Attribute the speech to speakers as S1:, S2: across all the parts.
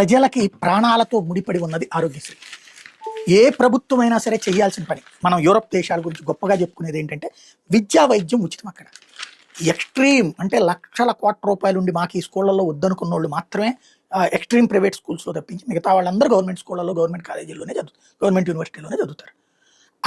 S1: ప్రజలకి ప్రాణాలతో ముడిపడి ఉన్నది ఆరోగ్యశ్రీ. ఏ ప్రభుత్వమైనా సరే చేయాల్సిన పని. మనం యూరప్ దేశాల గురించి గొప్పగా చెప్పుకునేది ఏంటంటే విద్యా వైద్యం ఉచితం అక్కడ. ఎక్స్ట్రీమ్ అంటే లక్షల కోట్ల రూపాయలు ఉండి మాకు ఈ స్కూళ్ళల్లో వద్దనుకున్న వాళ్ళు మాత్రమే ఎక్స్ట్రీమ్ ప్రైవేట్ స్కూల్స్లో తప్పించి మిగతా వాళ్ళందరూ గవర్నమెంట్ స్కూళ్ళలో, గవర్నమెంట్ కాలేజీల్లోనే చదువుతారు, గవర్నమెంట్ యూనివర్సిటీలోనే చదువుతారు.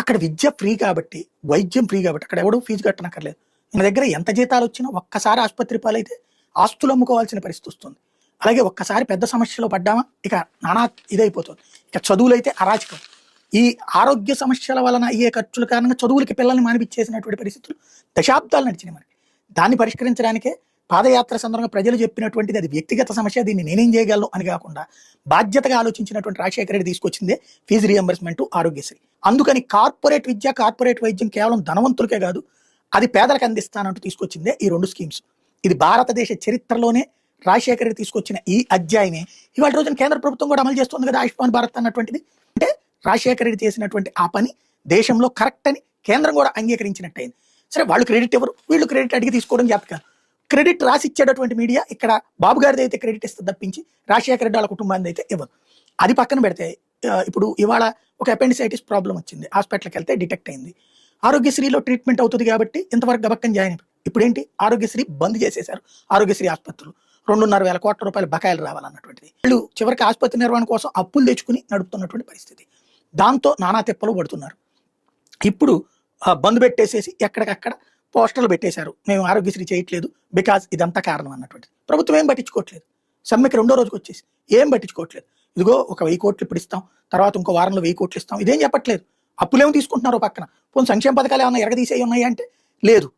S1: అక్కడ విద్య ఫ్రీ కాబట్టి, వైద్యం ఫ్రీ కాబట్టి అక్కడ ఎవడూ ఫీజు కట్టనక్కర్లేదు. మన దగ్గర ఎంత జీతాలు వచ్చినా ఒక్కసారి ఆసుపత్రి పాలైతే ఆస్తులు అమ్ముకోవాల్సిన పరిస్థితి వస్తుంది. అలాగే ఒక్కసారి పెద్ద సమస్యలో పడ్డామా ఇక నానా ఇదైపోతుంది. ఇక చదువులు అయితే అరాచకం. ఈ ఆరోగ్య సమస్యల వలన అయ్యే ఖర్చుల కారణంగా చదువులకి పిల్లల్ని మానిపించేసినటువంటి పరిస్థితులు దశాబ్దాలు నడిచినాయి మనకి. దాన్ని పరిష్కరించడానికే పాదయాత్ర సందర్భంగా ప్రజలు చెప్పినటువంటిది అది వ్యక్తిగత సమస్య, దీన్ని నేనేం చేయగలను అని కాకుండా బాధ్యతగా ఆలోచించినటువంటి రాజశేఖర రెడ్డి తీసుకొచ్చిందే ఫీజు రియంబర్స్మెంట్, ఆరోగ్యశ్రీ. అందుకని కార్పొరేట్ విద్య, కార్పొరేట్ వైద్యం కేవలం ధనవంతులకే కాదు, అది పేదలకు అందిస్తానంటూ తీసుకొచ్చిందే ఈ రెండు స్కీమ్స్. ఇది భారతదేశ చరిత్రలోనే రాజశేఖర రెడ్డి తీసుకొచ్చిన ఈ అధ్యాయమే ఇవాళ రోజున కేంద్ర ప్రభుత్వం కూడా అమలు చేస్తుంది కదా, ఆయుష్మాన్ భారత్ అన్నటువంటిది. అంటే రాజశేఖర రెడ్డి చేసినటువంటి ఆ పని దేశంలో కరెక్ట్ అని కేంద్రం కూడా అంగీకరించినట్టయింది. సరే, వాళ్ళు క్రెడిట్ ఎవరు, వీళ్ళు క్రెడిట్ అడిగి తీసుకోవడం జాతకాలు. క్రెడిట్ రాసి ఇచ్చేటటువంటి మీడియా ఇక్కడ బాబు గారిది అయితే క్రెడిట్ ఇస్తుంది తప్పించి రాజశేఖర రెడ్డి వాళ్ళ కుటుంబాన్ని అయితే ఇవ్వదు. అది పక్కన పెడితే ఇప్పుడు ఇవాళ ఒక అపెండిసైటిస్ ప్రాబ్లం వచ్చింది, హాస్పిటల్కి వెళ్తే డిటెక్ట్ అయింది. ఆరోగ్యశ్రీలో ట్రీట్మెంట్ అవుతుంది కాబట్టి ఇంతవరకు గబక్కన జాయిన్ అయిపోయి, ఇప్పుడు ఏంటి ఆరోగ్యశ్రీ బంద్ చేసేశారు. ఆరోగ్యశ్రీ ఆసుపత్రులు 2.5 కోట్ల రూపాయల బకాయిలు రావాలన్నటువంటిది. వీళ్ళు చివరికి ఆసుపత్రి నిర్వహణ కోసం అప్పులు తెచ్చుకుని నడుపుతున్నటువంటి పరిస్థితి. దాంతో నానా తిప్పలు పడుతున్నారు. ఇప్పుడు బంద్ పెట్టేసేసి ఎక్కడికక్కడ పోస్టర్లు పెట్టేశారు, మేము ఆరోగ్యశ్రీ చేయట్లేదు బికాజ్ ఇదంతా కారణం అన్నటువంటి. ప్రభుత్వం ఏం పట్టించుకోవట్లేదు. సమ్మెకి 2వ రోజుకి వచ్చేసి ఏం పట్టించుకోవట్లేదు. ఇదిగో ఒక 1000 కోట్లు ఇప్పుడు ఇస్తాం, తర్వాత ఇంకో వారంలో 1000 కోట్లు ఇస్తాం, ఇదేం చెప్పట్లేదు. అప్పులేమో తీసుకుంటున్నారు పక్కన. పోనీ సంక్షేమ పథకాలు ఏమన్నా ఎరగదీసేవి ఉన్నాయి అంటే లేదు.